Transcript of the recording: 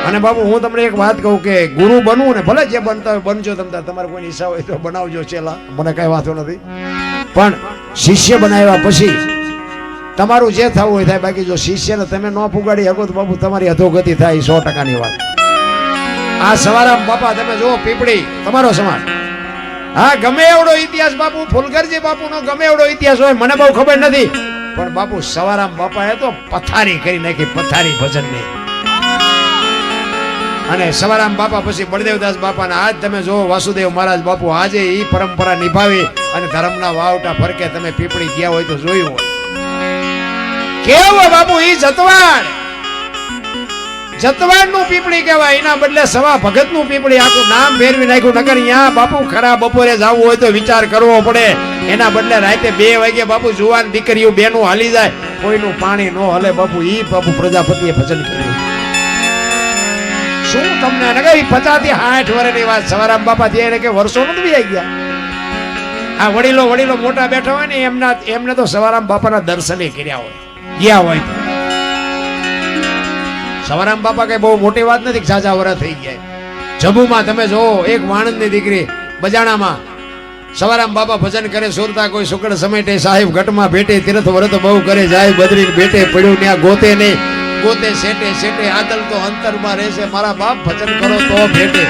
અને બાપુ હું તમને એક વાત કહું કે ગુરુ બનવું ને ભલે જે બનતા હોય બનજો, તમતા તમારે કોઈ ઈચ્છા હોય તો બનાવજો ચેલા, મને કઈ વાંધો નથી, પણ શિષ્ય બનાવ્યા પછી તમારું જે થવું હોય થાય. બાકી જો શિષ્યને તમે ન પુગાડી શકો તો બાપુ તમારી અધોગતિ થાય, 100%ની વાત. આ સવારામ બાપા તમે જો પીપળી તમારો સમાજ, હા ગમે એવડો ઇતિહાસ બાપુ ફુલગરજી બાપુનો ગમે એવડો ઇતિહાસ હોય મને બહુ ખબર નથી, પણ બાપુ સવારામ બાપાએ તો પથારી કરી નાખી, પથારી ભજનની. અને સવારામ બાપા પછી બળદેવદાસ બાપાના આજ તમે જો વાસુદેવ મહારાજ બાપુ આજે એ પરંપરા નિભાવી અને ધર્મના વાવટા ફરકે તમે પીપળી ગયા હોય તો જોયું હોય કેવું બાપુ ઈ જતવાડ નું પીપળી કહેવાય, એના બદલે સવા ભગત નું પીપળી આખું નામ ફેરવી નાખ્યું. નગર અહીંયા બાપુ ખરા બપોરે જવું હોય તો વિચાર કરવો પડે, એના બદલે રાતે 2 વાગે બાપુ જુવાન દીકરીઓ બેનું હાલી જાય, કોઈનું પાણી ન હલે બાપુ. ઈ બાપુ પ્રજાપતિએ ભજન કર્યું. શું તમને 50 થી 60 વર્ષની વાત સવારામ બાપા જે એને કે વર્ષો નથી આવી ગયા. આ વડીલો મોટા બેઠા હોય ને એમને તો સવારામ બાપાના દર્શને કર્યા હોય, ગયા હોય. સવારામ બાપા કઈ બહુ મોટી વાત નથી, ઝાઝા વર્ષ થઈ ગયા. જબુમાં તમે જો એક વાણંદની દીકરી બજાણામાં સવારામ બાપા ભજન કરે, સુરતા કોઈ સુકડ સમેટે સાહેબ ઘટમાં ભેટે, તીર્થ વ્રત બહુ કરે જાય બદરી બેટે, પડ્યું ત્યાં ગોતે નહીં, ગોતે સેટે સેટે આદલ તો અંતરમાં રહેશે, મારા બાપ ભજન કરો તો ભેટે.